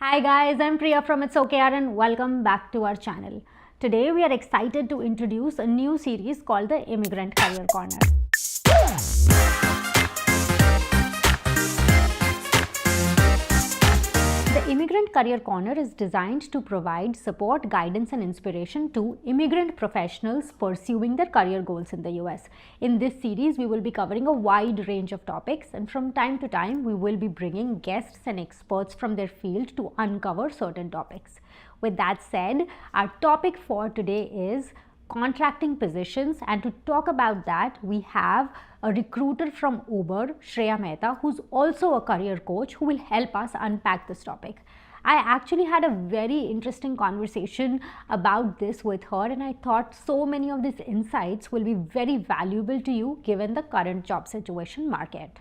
Hi guys, I'm Priya from It's OKR and welcome back to our channel. Today we are excited to introduce a new series called the Immigrant Career Corner. The Immigrant Career Corner is designed to provide support, guidance and inspiration to immigrant professionals pursuing their career goals in the US. In this series, we will be covering a wide range of topics, and from time to time, we will be bringing guests and experts from their field to uncover certain topics. With that said, our topic for today is contracting positions, and to talk about that we have a recruiter from Uber, Shreya Mehta, who's also a career coach who will help us unpack this topic. I actually had a very interesting conversation about this with her, and I thought so many of these insights will be very valuable to you given the current job situation market.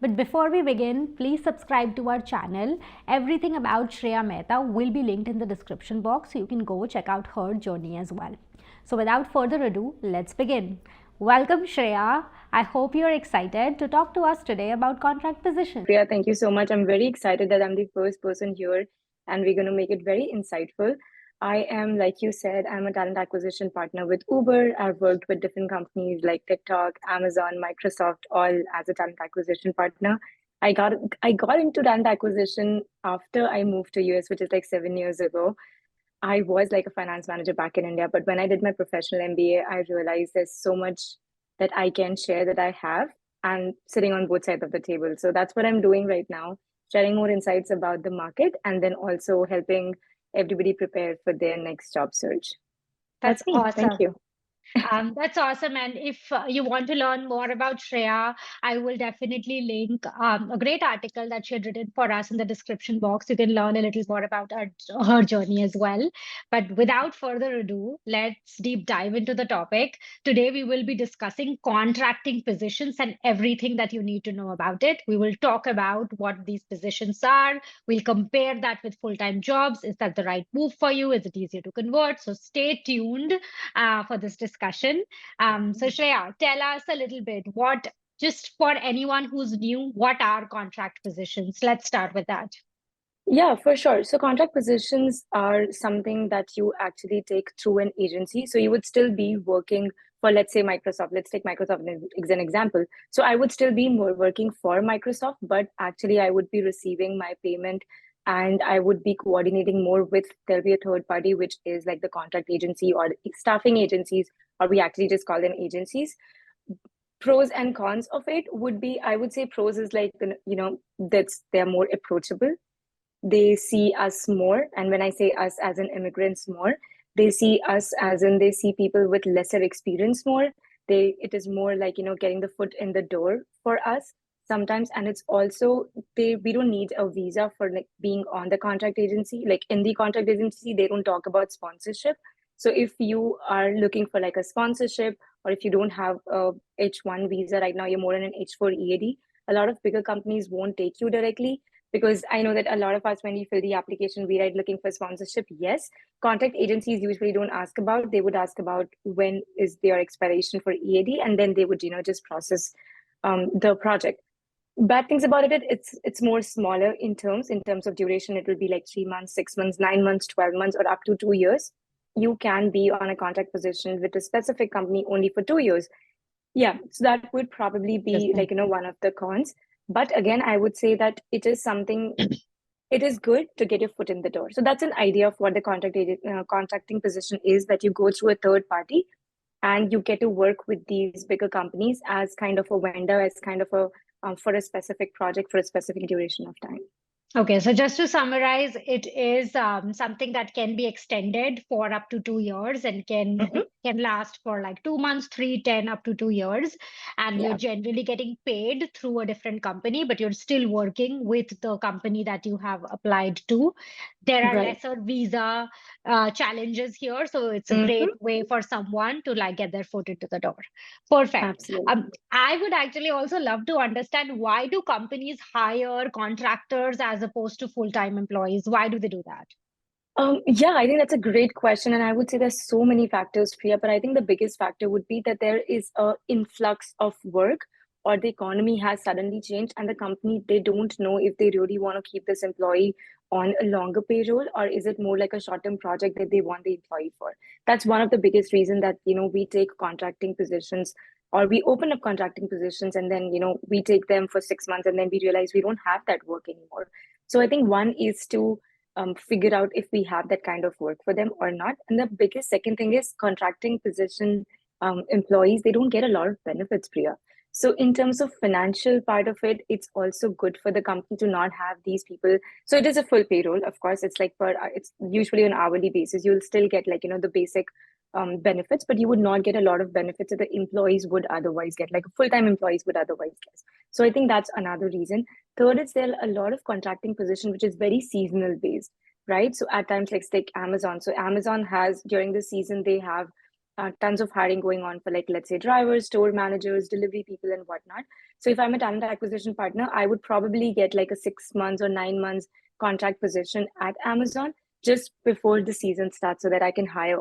But before we begin, please subscribe to our channel. Everything about Shreya Mehta will be linked in the description box, so you can go check out her journey as well. So without further ado, let's begin. Welcome Shreya. I hope you're excited to talk to us today about contract positions. Priya, thank you so much. I'm very excited that I'm the first person here and we're going to make it very insightful. I am, like you said, I'm a talent acquisition partner with Uber. I've worked with different companies like TikTok, Amazon, Microsoft, all as a talent acquisition partner. I got into talent acquisition after I moved to US, which is like 7 years ago. I was like a finance manager back in India, but when I did my professional MBA, I realized there's so much that I can share that I have and sitting on both sides of the table. So that's what I'm doing right now, sharing more insights about the market and then also helping everybody prepare for their next job search. That's That's me. Thank awesome. you. That's awesome. And if you want to learn more about Shreya, I will definitely link a great article that she had written for us in the description box. You can learn a little more about her journey as well. But without further ado, let's deep dive into the topic. Today, we will be discussing contracting positions and everything that you need to know about it. We will talk about what these positions are. We'll compare that with full-time jobs. Is that the right move for you? Is it easier to convert? So stay tuned for this discussion. So Shreya, tell us a little bit just for anyone who's new, what are contract positions? Let's start with that. Yeah, for sure. So contract positions are something that you actually take through an agency. So you would still be working for, let's say, Microsoft. Let's take Microsoft as an example. So I would still be more working for Microsoft, but actually I would be receiving my payment and I would be coordinating more with, there'll be a third party, which is like the contract agency or staffing agencies, or we actually just call them agencies. Pros and cons of it would be, I would say pros is like, they're more approachable. They see us more, and when I say us as in immigrants more, they see us as in they see people with lesser experience more. It is more like getting the foot in the door for us sometimes. And it's also, we don't need a visa for like being on the contract agency. Like in the contract agency they don't talk about sponsorship. So if you are looking for like a sponsorship, or if you don't have a H1 visa right now, you're more in an H4 EAD, a lot of bigger companies won't take you directly, because I know that a lot of us, when we fill the application, we write looking for sponsorship. Yes, contract agencies usually don't ask about. They would ask about when is their expiration for EAD, and then they would, just process the project. Bad things about it, it's more smaller in terms of duration. It will be like 3 months, 6 months, 9 months, 12 months, or up to 2 years. You can be on a contract position with a specific company only for 2 years. Yeah, so that would probably be like, one of the cons. But again, I would say that it is something, it is good to get your foot in the door. So that's an idea of what the contracting position is, that you go through a third party and you get to work with these bigger companies as kind of a vendor, as kind of a for a specific project for a specific duration of time. Okay, so just to summarize, it is something that can be extended for up to 2 years and can last for like 2 months, 3, 10, up to 2 years. And you're generally getting paid through a different company, but you're still working with the company that you have applied to. There are lesser visa challenges here, so it's a great way for someone to like get their foot into the door. Perfect. Absolutely. I would actually also love to understand, why do companies hire contractors as opposed to full-time employees? Why do they do that? Yeah, I think that's a great question. And I would say there's so many factors, Priya, but I think the biggest factor would be that there is a influx of work or the economy has suddenly changed and the company, they don't know if they really want to keep this employee on a longer payroll, or is it more like a short-term project that they want the employee for. That's one of the biggest reasons that, we take contracting positions, or we open up contracting positions, and then, we take them for 6 months and then we realize we don't have that work anymore. So I think one is to figure out if we have that kind of work for them or not. And the biggest second thing is contracting position employees, they don't get a lot of benefits, Priya. So in terms of financial part of it, it's also good for the company to not have these people. So it is a full payroll, of course. It's like it's usually on hourly basis. You'll still get like, the basic benefits, but you would not get a lot of benefits that the employees would otherwise get, like full-time employees would otherwise get. So I think that's another reason. Third is there are a lot of contracting position, which is very seasonal based, right? So at times, like take Amazon. So Amazon has, during the season, they have tons of hiring going on for, like, let's say drivers, store managers, delivery people, and whatnot. So if I'm a talent acquisition partner, I would probably get like a 6 months or 9 months contract position at Amazon just before the season starts, so that I can hire,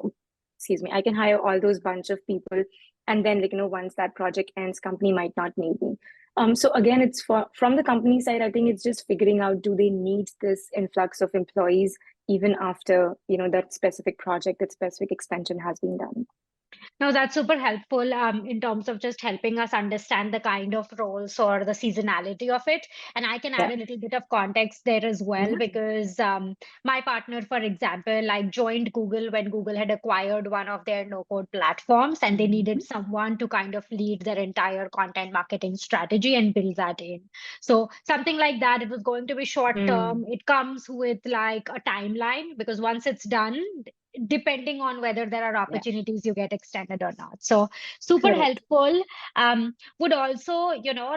I can hire all those bunch of people. And then, like, once that project ends, company might not need me. So again, it's from the company side, I think it's just figuring out, do they need this influx of employees even after, that specific project, that specific expansion has been done. No, that's super helpful in terms of just helping us understand the kind of roles or the seasonality of it. And I can add Yeah. a little bit of context there as well, Yeah. because my partner, for example, like joined Google when Google had acquired one of their no-code platforms, and they needed someone to kind of lead their entire content marketing strategy and build that in. So something like that, it was going to be short term. It comes with like a timeline, because once it's done, depending on whether there are Yeah. opportunities, you get extended or not. So super Correct. helpful. Would also,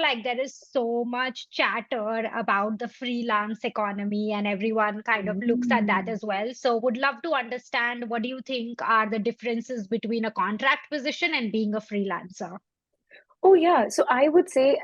like there is so much chatter about the freelance economy, and everyone kind of looks at that as well. So would love to understand, what do you think are the differences between a contract position and being a freelancer? Oh, yeah. So I would say,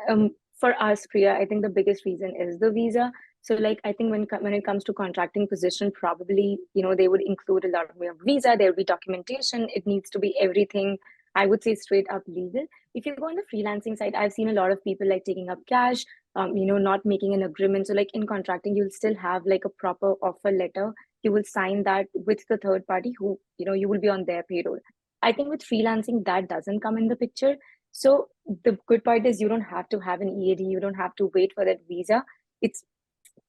for us, Priya, I think the biggest reason is the visa. So, like, I think when it comes to contracting position, probably, they would include a lot of more visa. There will be documentation. It needs to be everything, I would say, straight up legal. If you go on the freelancing side, I've seen a lot of people like taking up cash, not making an agreement. So, like in contracting, you'll still have like a proper offer letter. You will sign that with the third party who, you will be on their payroll. I think with freelancing, that doesn't come in the picture. So the good part is you don't have to have an EAD, you don't have to wait for that visa. It's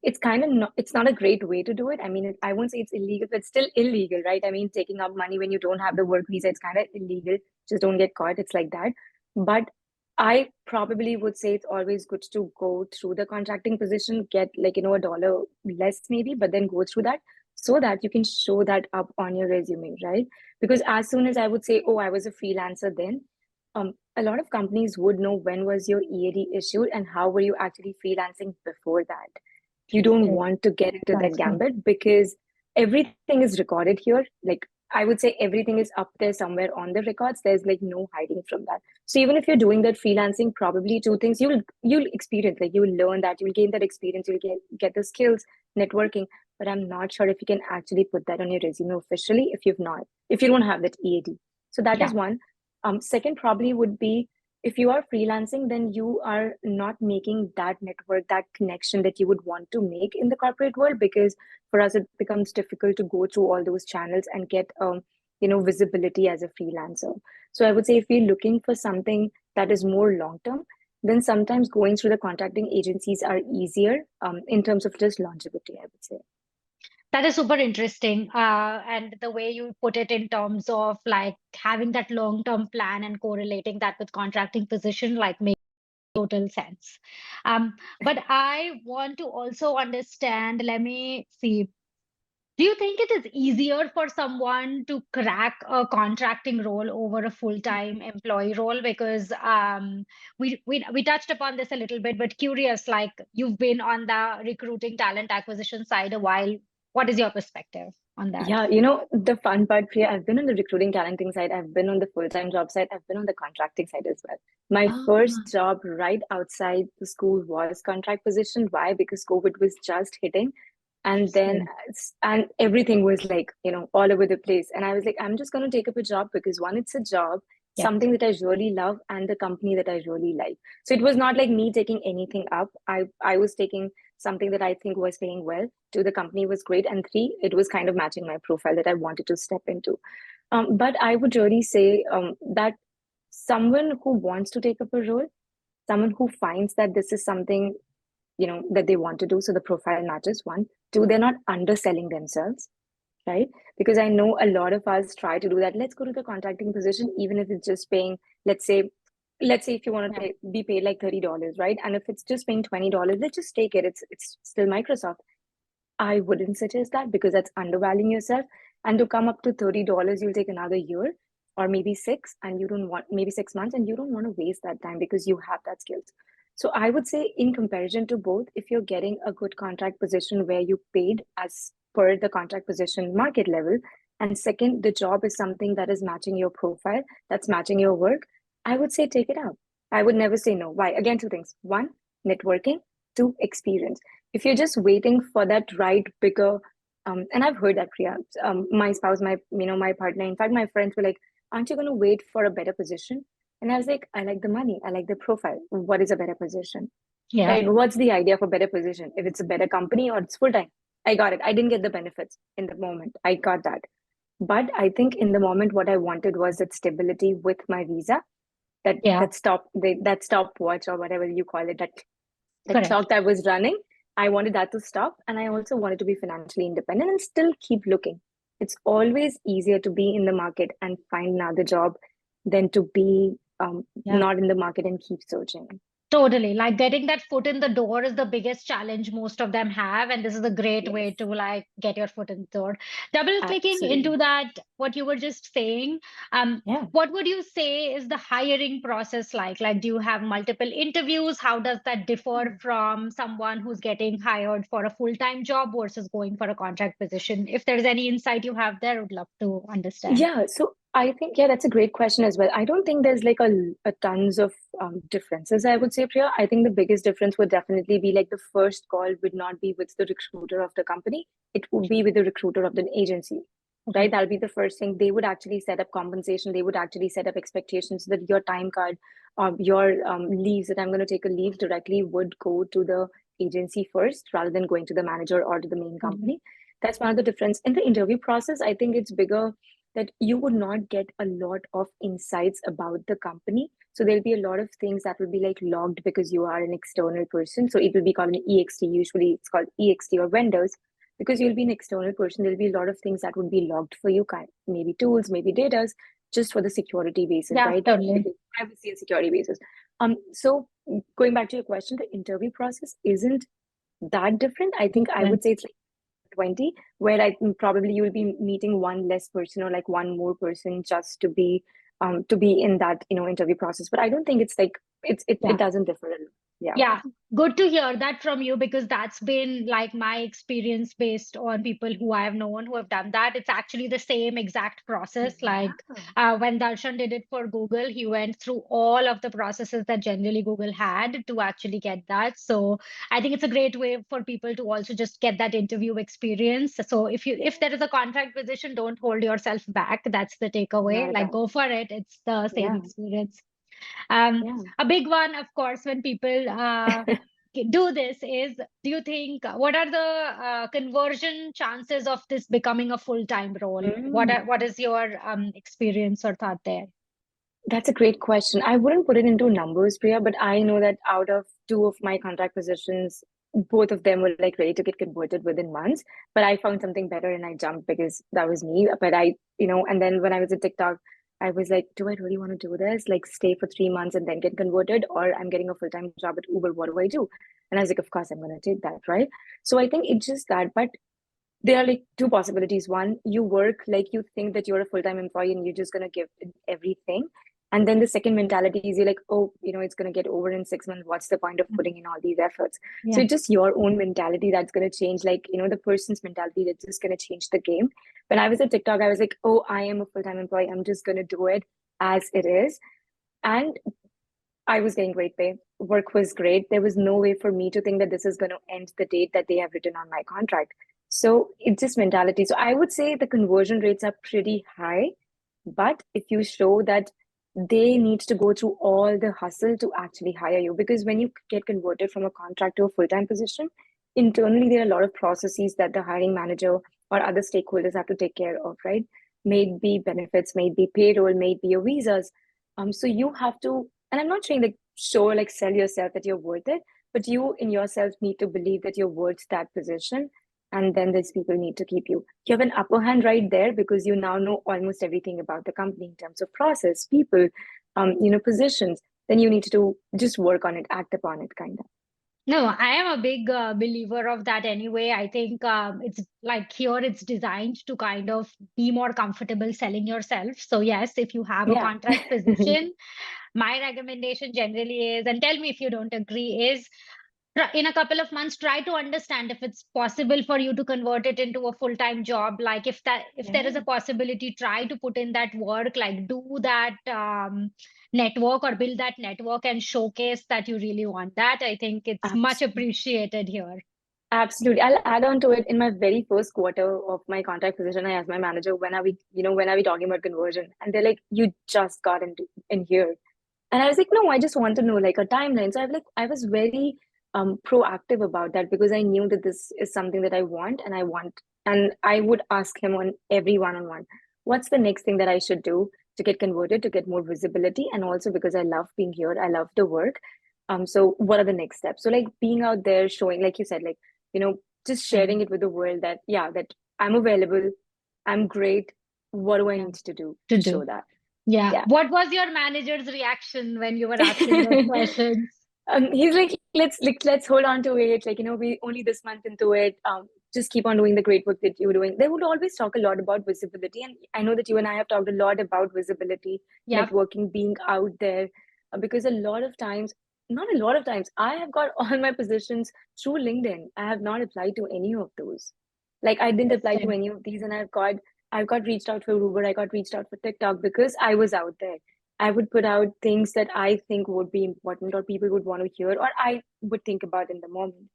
it's kind of not, it's not a great way to do it. I mean, I won't say it's illegal, but it's still illegal, right? I mean, taking up money when you don't have the work visa, it's kind of illegal. Just don't get caught. It's like that. But I probably would say it's always good to go through the contracting position, get like, a dollar less maybe, but then go through that so that you can show that up on your resume, right? Because as soon as I would say, oh, I was a freelancer then, a lot of companies would know when was your EAD issued and how were you actually freelancing before that. You don't Okay, want to get into that that's good. gambit because everything is recorded here. Like, I would say everything is up there somewhere on the records. There's like no hiding from that. So even if you're doing that freelancing, probably two things you'll experience, like you'll learn that, you'll gain that experience, you'll get the skills, networking. But I'm not sure if you can actually put that on your resume officially if you don't have that EAD. So that is Yeah. one. Second probably would be, if you are freelancing, then you are not making that network, that connection that you would want to make in the corporate world, because for us it becomes difficult to go through all those channels and get visibility as a freelancer. So I would say if you're looking for something that is more long term, then sometimes going through the contracting agencies are easier in terms of just longevity, I would say. That is super interesting. And the way you put it in terms of like having that long-term plan and correlating that with contracting position, like makes total sense. But I want to also understand, let me see. Do you think it is easier for someone to crack a contracting role over a full-time employee role? Because we touched upon this a little bit, but curious, like you've been on the recruiting talent acquisition side a while. What is your perspective on that? Yeah, the fun part, Priya, I've been on the recruiting talenting side, I've been on the full-time job side, I've been on the contracting side as well. My Ah, first job right outside the school was contract position. Why? Because COVID was just hitting. And then, interesting. and everything was like, all over the place. And I was like, I'm just going to take up a job because one, it's a job. Yeah. something that I really love and the company that I really like. So it was not like me taking anything up. I was taking something that I think was paying well. Two, the company was great, and three, it was kind of matching my profile that I wanted to step into. But I would really say that someone who wants to take up a role, someone who finds that this is something that they want to do, so the profile matches. One, two, they're not underselling themselves, right? Because I know a lot of us try to do that. Let's go to the contracting position, even if it's just paying, let's say if you want to be paid like $30, right? And if it's just paying $20, let's just take it. It's still Microsoft. I wouldn't suggest that, because that's undervaluing yourself. And to come up to $30, you'll take another year or maybe six, and you don't want, maybe 6 months, and you don't want to waste that time because you have that skills. So I would say, in comparison to both, if you're getting a good contract position where you paid as per the contract position market level, and second, the job is something that is matching your profile, that's matching your work, I would say take it up. I would never say no. Why? Again, two things. One, networking. Two, experience. If you're just waiting for that right bigger, and I've heard that, Priya, my spouse, my partner, in fact, my friends were like, aren't you going to wait for a better position? And I was like, I like the money. I like the profile. What is a better position? Yeah. Right? What's the idea of a better position? If it's a better company or it's full time, I got it. I didn't get the benefits in the moment. I got that. But I think in the moment, what I wanted was that stability with my visa, that stopwatch or whatever you call it, that the Correct. clock that was running. I wanted that to stop, and I also wanted to be financially independent and still keep looking. It's always easier to be in the market and find another job than to be not in the market and keep searching. Totally. Like getting that foot in the door is the biggest challenge most of them have. And this is a great way Yes, to like get your foot in the door. Double clicking absolutely. into that, what you were just saying, Yeah. what would you say is the hiring process like? Like, do you have multiple interviews? How does that differ from someone who's getting hired for a full-time job versus going for a contract position? If there's any insight you have there, I would love to understand. Yeah, so I think, yeah, that's a great question as well. I don't think there's like a tons of differences, I would say, Priya. I think the biggest difference would definitely be like the first call would not be with the recruiter of the company, it would be with the recruiter of the agency, Okay. right? That'll be the first thing. They would actually set up compensation, they would actually set up expectations that your time card or your leaves, that I'm going to take a leave directly, would go to the agency first rather than going to the manager or to the main company. That's one of the difference. In the interview process, I think it's bigger that you would not get a lot of insights about the company. So there'll be a lot of things that will be like logged because you are an external person. So it will be called an EXT. Usually it's called EXT or vendors. Because you'll be an external person, there'll be a lot of things that would be logged for you, maybe tools, maybe data, just for the security basis, Yeah, right? totally. Because privacy and security basis. So going back to your question, the interview process isn't that different. I think I would say it's like 20, where I think probably you'll be meeting one less person or like one more person just to be in that interview process. But I don't think it's like it doesn't differ a lot. Yeah. Yeah, good to hear that from you because that's been like my experience based on people who I have known who have done that. It's actually the same exact process. Yeah. Like when Darshan did it for Google, he went through all of the processes that generally Google had to actually get that. So I think it's a great way for people to also just get that interview experience. So if there is a contract position, don't hold yourself back. That's the Not takeaway. at Like all. go for it. It's the same Yeah. experience. Yeah. A big one, of course, when people do this is, do you think what are the conversion chances of this becoming a full-time role? Mm. What is your experience or thought there? That's a great question. I wouldn't put it into numbers, Priya, but I know that out of two of my contract positions, both of them were like ready to get converted within months. But I found something better and I jumped because that was me. But and then when I was at TikTok, I was like, do I really want to do this? Like stay for 3 months and then get converted, or I'm getting a full-time job at Uber. What do I do? And I was like, of course, I'm going to take that, right? So I think it's just that. But there are like two possibilities. One, you work like you think that you're a full-time employee and you're just going to give it everything. And then the second mentality is you're like, oh, it's going to get over in 6 months. What's the point of putting in all these efforts? So Yeah. it's just your own mentality that's going to change, like, the person's mentality that's just going to change the game. When I was at TikTok, I was like, oh, I am a full-time employee. I'm just going to do it as it is. And I was getting great pay. Work was great. There was no way for me to think that this is going to end the date that they have written on my contract. So it's just mentality. So I would say the conversion rates are pretty high. But if you show that they need to go through all the hustle to actually hire you. Because when you get converted from a contract to a full-time position, internally there are a lot of processes that the hiring manager or other stakeholders have to take care of, right? May it be benefits, may it be payroll, may it be your visas. So you have to, and I'm not saying like show, like sell yourself that you're worth it, but you in yourself need to believe that you're worth that position. And then these people need to keep you. You have an upper hand right there because you now know almost everything about the company in terms of process, people, positions. Then you need to just work on it, act upon it, kind of. No, I am a big believer of that anyway. I think it's like here it's designed to kind of be more comfortable selling yourself. So yes, if you have a Yeah. contract position, my recommendation generally is, and tell me if you don't agree, is in a couple of months try to understand if it's possible for you to convert it into a full-time job. Like if there is a Yeah. possibility, try to put in that work, like do that network or build that network and showcase that you really want that. I think it's much Absolutely. appreciated here. Absolutely. I'll add on to it. In my very first quarter of my contract position, I asked my manager, when are we talking about conversion? And they're like, you just got in here. And I was like, no, I just want to know like a timeline. So I was very proactive about that because I knew that this is something that and I would ask him on every one-on-one, what's the next thing that I should do to get converted, to get more visibility, and also because I love being here, I love the work. So what are the next steps? So like being out there, showing, like you said, like, just Yeah. sharing it with the world that yeah, that I'm available, I'm great. What do I Yeah. need to do To to do. show that? Yeah. Yeah. What was your manager's reaction when you were asking those questions? He's like, let's hold on to it. Like, we only this month into it. Just keep on doing the great work that you're doing. They would always talk a lot about visibility, and I know that you and I have talked a lot about visibility, Yep. networking, being out there, because a lot of times, not a lot of times, I have got all my positions through LinkedIn. I have not applied to any of those. Like, I didn't apply to Interesting. any of these, and I've got reached out for Uber. I got reached out for TikTok because I was out there. I would put out things that I think would be important or people would want to hear or I would think about in the moment.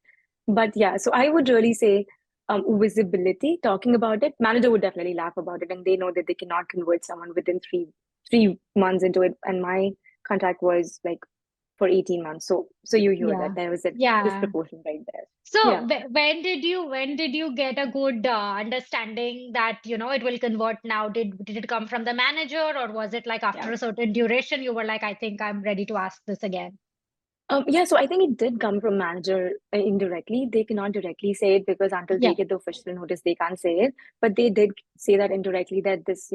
But yeah, so I would really say visibility, talking about it. Manager would definitely laugh about it, and they know that they cannot convert someone within three months into it. And my contract was like for 18 months. So you hear Yeah. that there was a Yeah. disproportion right there. So Yeah. when did you get a good understanding that it will convert now? Did it come from the manager, or was it like Yeah. after a certain duration you were like, I think I'm ready to ask this again? Yeah, so I think it did come from manager indirectly. They cannot directly say it because until they Yeah. get the official notice, they can't say it. But they did say that indirectly that this,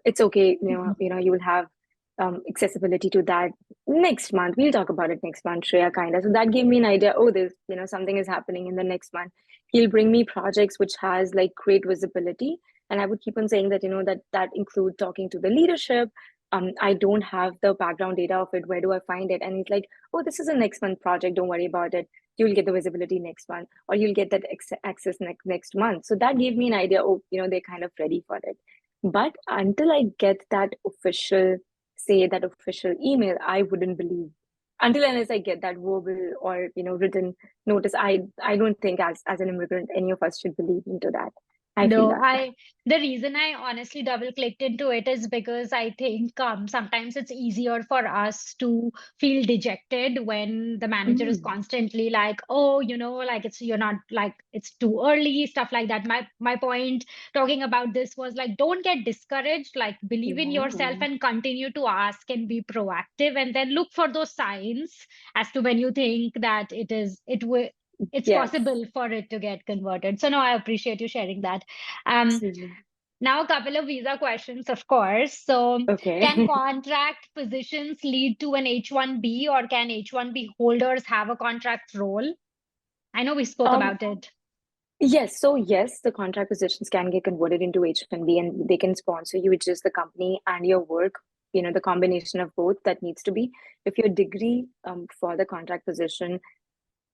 it's okay. Mhm. You will have accessibility to that next month. We'll talk about it next month, Shreya, kind of. So that gave me an idea. Oh, this, something is happening in the next month. He'll bring me projects which has like great visibility, and I would keep on saying that that include talking to the leadership. I don't have the background data of it. Where do I find it? And he's like, oh, this is a next month project. Don't worry about it. You'll get the visibility next month, or you'll get that access next month. So that gave me an idea. Oh, they're kind of ready for it. But until I get that official email, I wouldn't believe. Until unless I get that verbal or written notice, I don't think as an immigrant any of us should believe into that. I feel No, that. the reason I honestly double clicked into it is because I think sometimes it's easier for us to feel dejected when the manager is Mm, constantly like, oh, like you're not like it's too early, stuff like that. My point talking about this was like, don't get discouraged, like believe in yourself yeah. and continue to ask and be proactive, and then look for those signs as to when you think that it's Yes. possible for it to get converted. So no, I appreciate you sharing that. Um, Absolutely. Now a couple of visa questions, of course. So can Okay. contract positions lead to an H-1B, or can H-1B holders have a contract role? I know we spoke Um, about it. Yes, so yes, the contract positions can get converted into H-1B and they can sponsor you. It's just the company and your work, the combination of both that needs to be. If your degree for the contract position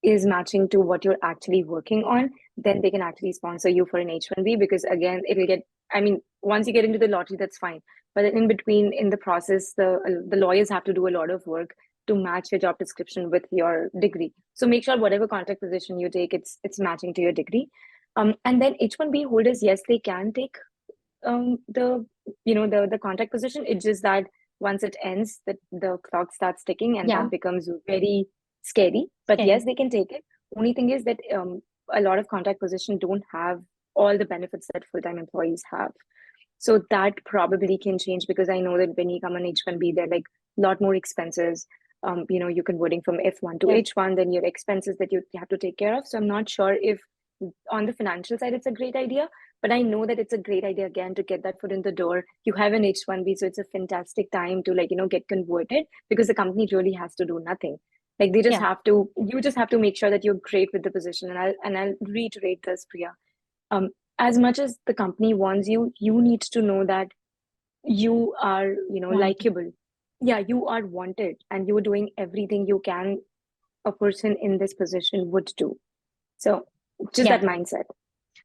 is matching to what you're actually working on, then they can actually sponsor you for an H-1B because again, I mean, once you get into the lottery, that's fine. But in between, in the process, the lawyers have to do a lot of work to match your job description with your degree. So make sure whatever contract position you take, it's matching to your degree. And then H-1B holders, yes, they can take the contract position. It's just that once it ends, the clock starts ticking, and Yeah. that becomes very scary. But Scary. yes, they can take it. Only thing is that a lot of contract positions don't have all the benefits that full-time employees have. So that probably can change, because I know that when you come on H1B, there are like a lot more expenses. You're converting from F1 to Yeah. H1, then your expenses that you have to take care of. So I'm not sure if on the financial side it's a great idea, but I know that it's a great idea again to get that foot in the door. You have an H1B, so it's a fantastic time to get converted, because the company really has to do nothing. Like they just Yeah. have to, you just have to make sure that you're great with the position. And I'll reiterate this, Priya. As much as the company wants you, you need to know that you are, Wanted. likable. Yeah, you are wanted, and you're doing everything you can a person in this position would do. So just Yeah. that mindset.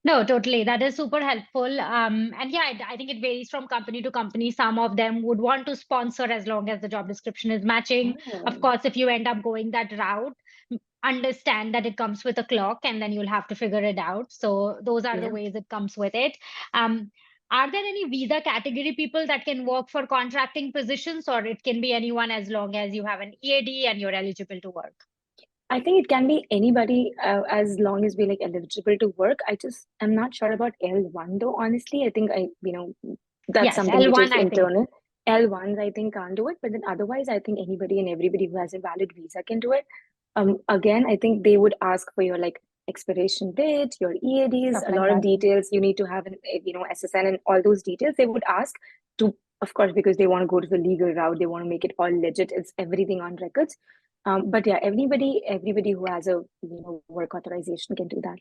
No, totally. That is super helpful. And yeah, I think it varies from company to company. Some of them would want to sponsor as long as the job description is matching. Of course, if you end up going that route, understand that it comes with a clock and then you'll have to figure it out. So those are the Yeah. ways it comes with it. Are there any visa category people that can work for contracting positions, or it can be anyone as long as you have an EAD and you're eligible to work? I think it can be anybody as long as we're eligible to work. I'm not sure about L1 though, honestly. I think that's Yes, something which is L1, I think. internal. L1s, I think, can't do it, but then otherwise, I think anybody and everybody who has a valid visa can do it. Again, I think they would ask for your expiration date, your EADs, Stuff a like lot of that. details. You need to have an SSN and all those details. They would ask to, of course, because they want to go to the legal route. They want to make it all legit. It's everything on records. But yeah, everybody who has a work authorization can do that.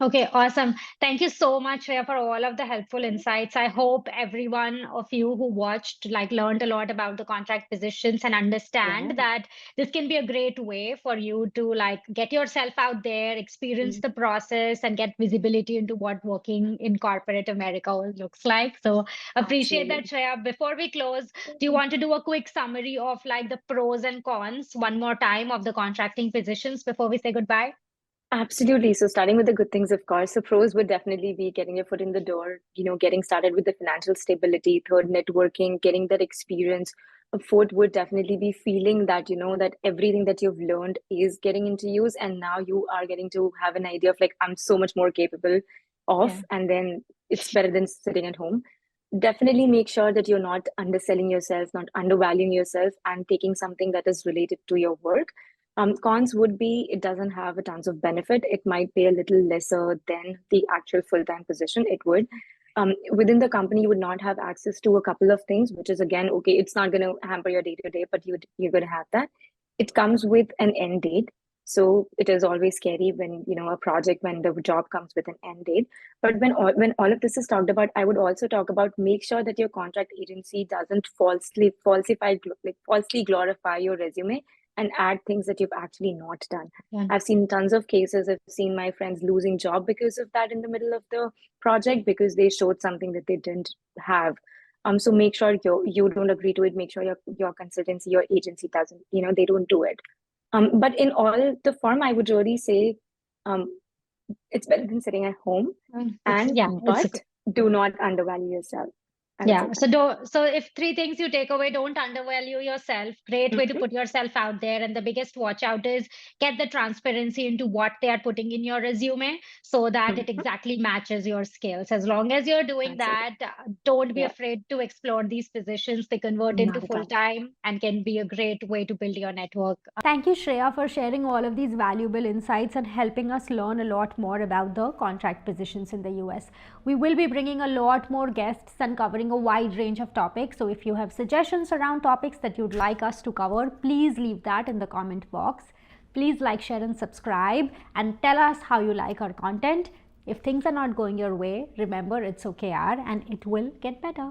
Okay, awesome. Thank you so much, Shreya, for all of the helpful insights. I hope everyone of you who watched learned a lot about the contract positions and understand Yeah. that this can be a great way for you to get yourself out there, experience the process, and get visibility into what working in corporate America looks like. So appreciate that, Shreya. Before we close, do you want to do a quick summary of the pros and cons one more time of the contracting positions before we say goodbye? Absolutely. So starting with the good things, of course. So pros would definitely be getting your foot in the door, getting started with the financial stability. Third, networking, getting that experience. Fourth would definitely be feeling that, that everything that you've learned is getting into use. And now you are getting to have an idea of I'm so much more capable of, Yeah. and then it's better than sitting at home. Definitely make sure that you're not underselling yourself, not undervaluing yourself, and taking something that is related to your work. Cons would be it doesn't have a tons of benefit. It might pay a little lesser than the actual full-time position. It would. Within the company, you would not have access to a couple of things, which is again, okay, it's not going to hamper your day-to-day, but you're going to have that. It comes with an end date. So it is always scary when, when the job comes with an end date. But when all of this is talked about, I would also talk about make sure that your contract agency doesn't falsely glorify your resume and add things that you've actually not done. Yeah. I've seen tons of cases. I've seen my friends losing job because of that in the middle of the project because they showed something that they didn't have. So make sure you don't agree to it. Make sure your consultancy, your agency doesn't, they don't do it. But in all the form, I would really say it's better than sitting at home. But do not undervalue yourself. Yeah. So if three things you take away, don't undervalue yourself. Great way to put yourself out there. And the biggest watch out is get the transparency into what they are putting in your resume so that it exactly matches your skills. As long as you're doing that, don't be afraid to explore these positions. They convert into full time and can be a great way to build your network. Thank you, Shreya, for sharing all of these valuable insights and helping us learn a lot more about the contract positions in the US. We will be bringing a lot more guests and covering a wide range of topics. So if you have suggestions around topics that you'd like us to cover, please leave that in the comment box. Please like, share, and subscribe, and tell us how you like our content. If things are not going your way, remember it's okay, and it will get better.